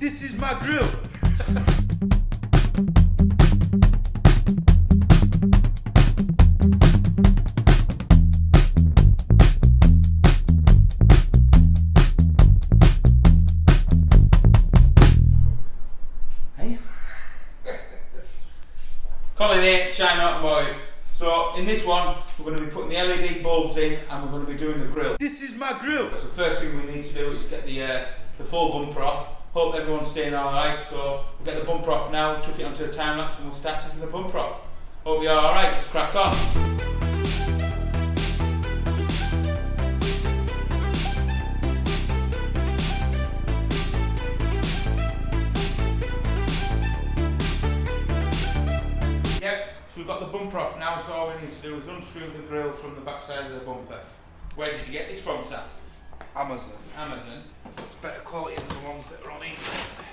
This is my grill. Hey? Colin here, Shine Automotive. So in this one, we're going to be putting the LED bulbs in and we're going to be doing the grill. This is my grill. So the first thing we need to do is get the full bumper off. Hope everyone's staying alright, so we'll get the bumper off now, chuck it onto the time lapse and we'll start taking the bumper off. Hope you're alright, let's crack on. Yep, so we've got the bumper off now, so all we need to do is unscrew the grill from the back side of the bumper. Where did you get this from, Sam? Amazon. Amazon. It's better quality than the ones that are on eBay.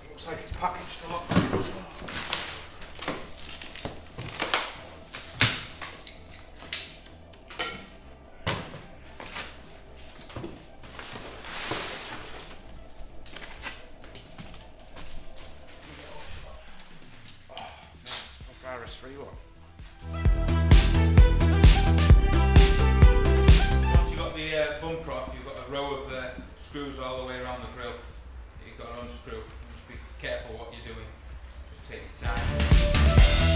Looks like it's packaged a lot better as well. RS3 one. Once you've got the bumper off, you've got a row of screws all the way around the grill that you've got to unscrew. Just be careful what you're doing. Just take your time.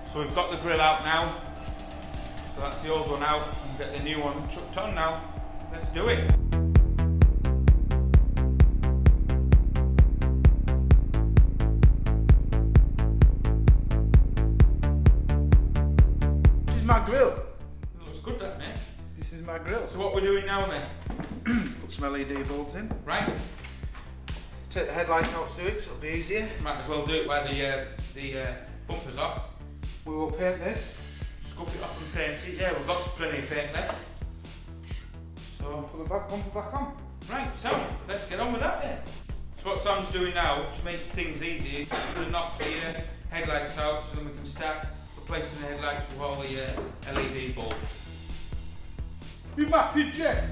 So we've got the grill out now. So that's the old one out, and we'll get the new one chucked on now. Let's do it. This is my grill. It looks good, that, mate. This is my grill. So what we're doing now then? Put some LED bulbs in. Right, Take the headlights out to do it, so it'll be easier. might as well do it while the bumper's off. We will paint this. Scuff it off and paint it. Yeah, we've got plenty of paint left. So, Put the back bumper back on. right, Sam, let's get on with that then. So what Sam's doing now, to make things easy, is to knock the headlights out so then we can start replacing the headlights with all the LED bulbs. Be back, Jeff.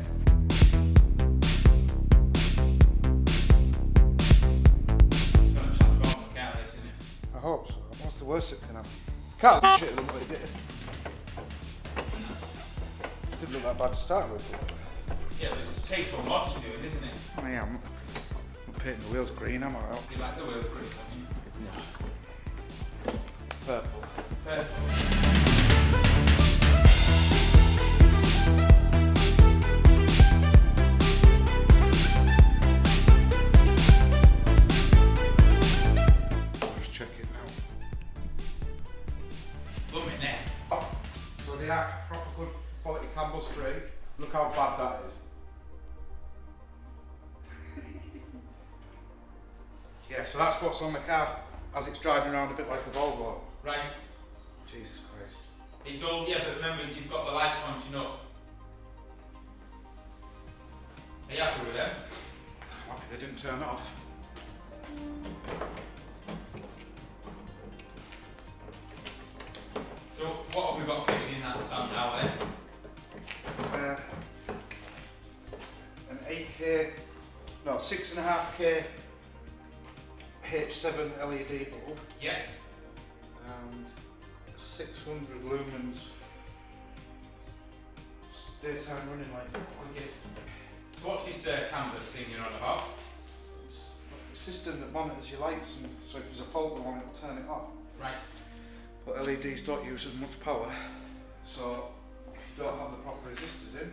It's going to transform the car, this, isn't it? I hope so. What's the worst that can happen? Can't do shit look like it. Didn't look that bad to start with. Yeah, but it's tasteful what you're doing, isn't it? I am. I'm painting the wheels green, am I? You like the wheels green, don't you? Purple. Perfect. Let's check it now. Blooming there. Oh, so they are proper good quality Campbell's free. Look how bad that is. Yeah, so that's what's on the car as it's driving around a bit like a Volvo. Right. Jesus Christ. It does, yeah, but remember you've got the light pointing up. Are you happy with them? I'm happy they didn't turn off. So what have we got fitted in that Sam now then? An 8K, no, 6.5K H7 LED bulb Yeah. and 600 lumens daytime running light. Okay. So what's this canvas thing you're on about? It's a system that monitors your lights, and so if there's a fault on it, it'll turn it off. Right. But LEDs don't use as much power, so if you don't have the proper resistors in,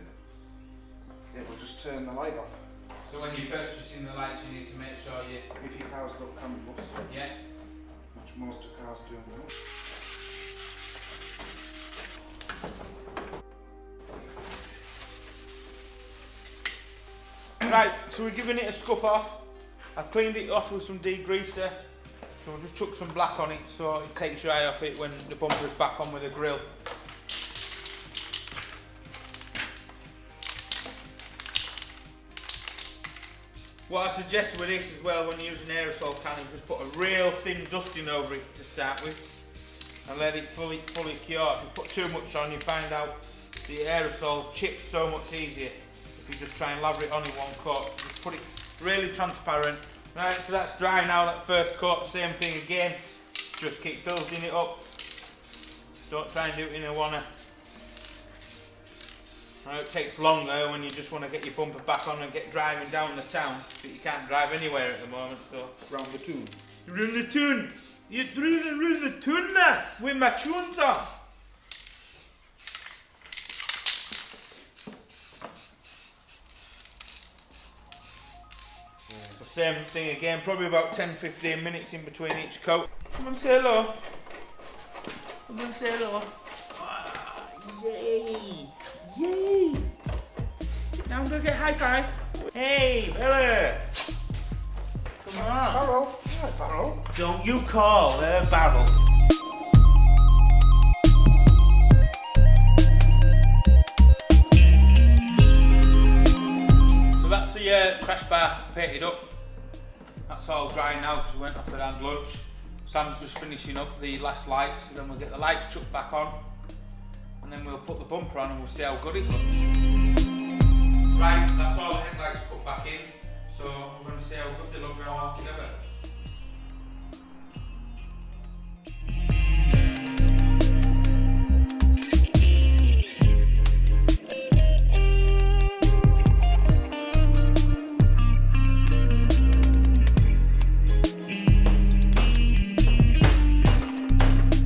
it will just turn the light off. So when you're purchasing the lights you need to make sure you... If your car's got cameras, Yeah. which most of cars do now. Right, so we're giving it a scuff off. I've cleaned it off with some degreaser. So we'll just chuck some black on it so it takes your eye off it when the bumper's back on with the grill. What I suggest with this as well, when you use an aerosol can, is just put a real thin dusting over it to start with, and let it fully cure. If you put too much on, you find out the aerosol chips so much easier if you just try and lather it on in one coat. Just put it really transparent. Right, so that's dry now, that first coat, same thing again. Just keep building it up. Don't try and do it in a wanna. Right, it takes longer when you just want to get your bumper back on and get driving down the town, but you can't drive anywhere at the moment, so. Round the tune. Run the tune! You're run the tune now, with my tunes on! So same thing again, probably about 10-15 minutes in between each coat. Come and say hello. Come and say hello. Ah, yay! Yay! Now I'm gonna get high five. Hey, Bella! Come on. Barrel. Hi, Barrel. Don't you call her Barrel. So that's the crash bar painted up. That's all dry now because we went off for hand lunch. Sam's just finishing up the last lights, so then we'll get the lights chucked back on. And then we'll put the bumper on and we'll see how good it looks. Right, that's all the headlights put back in, so we're going to see how good they look now all together.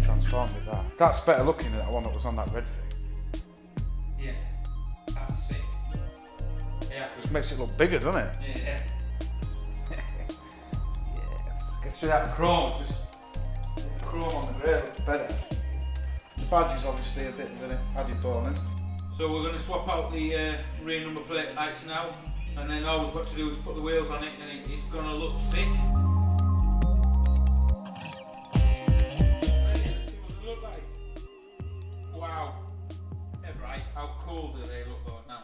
Transformed with that. That's better looking than that one that was on that red thing. Yeah, that's sick. Yeah. Just makes it look bigger, doesn't it? Yeah. Yes. Gets rid of that chrome. Just the chrome on the grey looks better. The badge is obviously a bit of an added bonus. So we're going to swap out the rear number plate lights now, and then all we've got to do is put the wheels on it, and it's going to look sick. Let's see what they look like. Wow. They're bright. How cool do they look though now?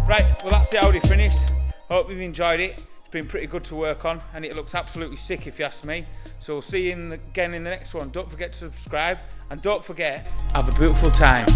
Right, well that's the Audi finished. Hope you've enjoyed it. It's been pretty good to work on and it looks absolutely sick if you ask me. So we'll see you again in the next one. Don't forget to subscribe and don't forget, have a beautiful time.